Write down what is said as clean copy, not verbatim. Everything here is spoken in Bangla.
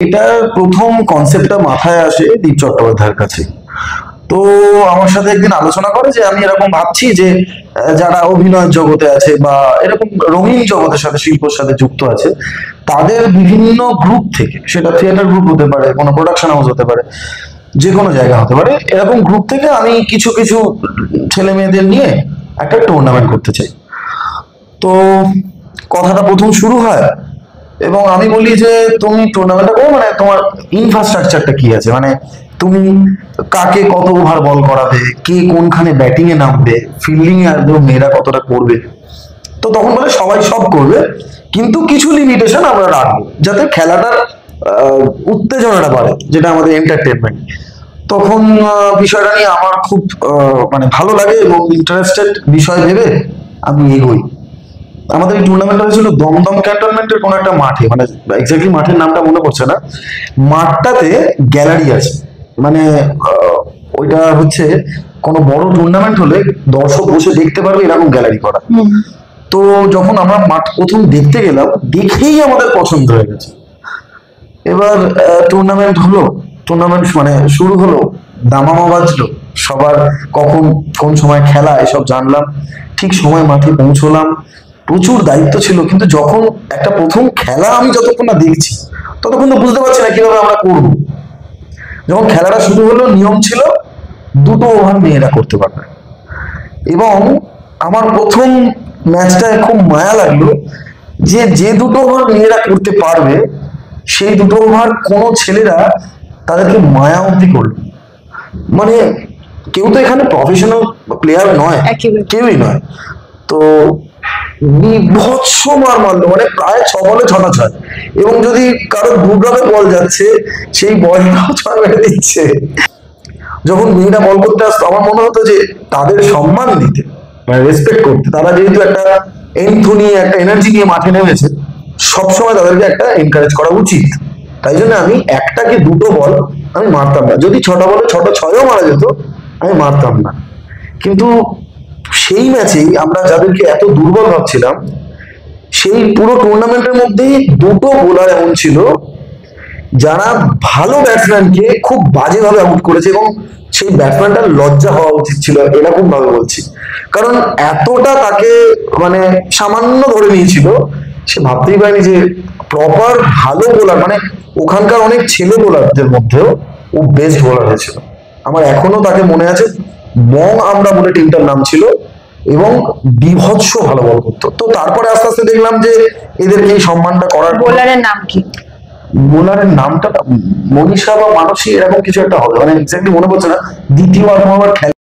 এটার প্রথম কনসেপ্টটা মাথায় আসে দীপ চট্টোপাধ্যায়ের কাছে। তো আমার সাথে একদিন আলোচনা করে যে আমি এরকম ভাবছি যে যারা অভিনয় জগতে আছে বা এরকম রঙিন জগতের সাথে শিল্পের সাথে যুক্ত আছে তাদের বিভিন্ন গ্রুপ থেকে, সেটা থিয়েটার গ্রুপ হতে পারে, কোনো প্রোডাকশন হাউস হতে পারে, যে কোনো জায়গা হতে পারে, এরকম গ্রুপ থেকে আমি কিছু কিছু ছেলে মেয়েদের নিয়ে একটা টুর্নামেন্ট করতে চাই। তো কথাটা প্রথম শুরু হয় এবং আমি বলি যে তুমি টুর্নামেন্টটা করো, মানে তোমার ইনফ্রাস্ট্রাকচারটা কি আছে, মানে তুমি কাকে কত ওভার বল করাবে, কে কোনখানে ব্যাটিং এ নামবে, ফিল্ডিং এ আসবে, মেয়েরা কতটা করবে। তো তখন বলে সবাই সব করবে, কিন্তু কিছু লিমিটেশন আমরা রাখবো যাতে খেলাটার উত্তেজনাটা বাড়ে, যেটা আমাদের এন্টারটেনমেন্ট। তখন বিষয়টা নিয়ে আমার খুব মানে ভালো লাগে এবং ইন্টারেস্টেড বিষয় ভেবে আমি এগোই। আমাদের এই টুর্নামেন্টটা হয়েছিল দমদম ক্যান্টনমেন্টের কোনো একটা মাঠে, মানে এক্স্যাক্টলি মাঠের নামটা মনে পড়ছে না। মাঠটাতে গ্যালারি আছে, মানে ওইটা হচ্ছে কোনো বড় টুর্নামেন্ট হলে দর্শক বসে দেখতে পারবে এরকম গ্যালারি করা। তো যখন আমরা মাঠ প্রথম দেখতে গেলাম, দেখেই আমাদের পছন্দ হয়ে গেছে। এবার টুর্নামেন্ট হলো, টুর্নামেন্ট মানে শুরু হলো, দামামা বাজলো, সবার কখন কোন সময় খেলা এসব জানলাম, ঠিক সময় মাঠে পৌঁছলাম। প্রচুর দায়িত্ব ছিল, কিন্তু যখন একটা প্রথম খেলা আমি যতক্ষণ না দেখছি ততক্ষণ তো বুঝতে পারছি না কিভাবে আমরা করবো। যখন খেলাটা শুরু হলো, নিয়ম ছিল 2টো ওভার মেয়েরা করতে পারবে। এবং আমার প্রথম ম্যাচটায় খুব মায়া লাগলো যে যে 2টো ওভার মেয়েরা করতে পারবে সেই 2টো ওভার কোনো ছেলেরা তাদেরকে মায়া অব্দি করলো। মানে কেউ তো এখানে প্রফেশনাল প্লেয়ার নয়, কেউই নয়। তো বিভৎস মার মারলো, মানে প্রায় 6 বলে 6টা 6। এবং যদি কারো গুগরামে বল যাচ্ছে সেই বলটাও 6 মেরে দিচ্ছে। যখন মেয়েরা বল করতে আসতো আমার মনে হতো যে তাদের সম্মান দিতে, মানে রেসপেক্ট করতে, তারা যেহেতু একটা এন্থু নিয়ে, একটা এনার্জি নিয়ে মাঠে নেমেছে, সবসময় তাদেরকে একটা এনকারেজ করা উচিত। তাই জন্য আমি একটা কি 2টো বল আমি মারতাম না, যদি 6টা বলে 6টা 6ও মারা যেত আমি মারতাম না। কিন্তু সেই ম্যাচেই আমরা যাদেরকে এত দুর্বল ভাবছিলাম, সেই পুরো টুর্নামেন্টের মধ্যেই 2টো বোলার এমন ছিল যারা ভালো ব্যাটসম্যানকে খুব বাজেভাবে আউট করেছে, এবং সেই ব্যাটসম্যানটার লজ্জা হওয়া উচিত ছিল, এরকম ভাবে বলছি। কারণ এতটা তাকে মানে সামান্য ধরে নিয়েছিল, সে ভাবতেই পারেনি যে প্রপার ভালো বোলার, মানে ওখানকার অনেক ছেলে বোলারদের মধ্যেও ও বেস্ট বোলার হয়েছিল। আমার এখনো তাকে মনে আছে, মং আমরা বলে টিমটার নাম ছিল, এবং বিভৎস ভালো বল করতো। তো তারপরে আস্তে আস্তে দেখলাম যে এদেরকে এই সম্মানটা করার, বোলারের নাম কি? বোলারের নামটা মনীষা বা মানসী এরকম কিছু একটা হবে, মানে এক্স্যাক্টলি মনে পড়ছে না। দ্বিতীয় আর খেলা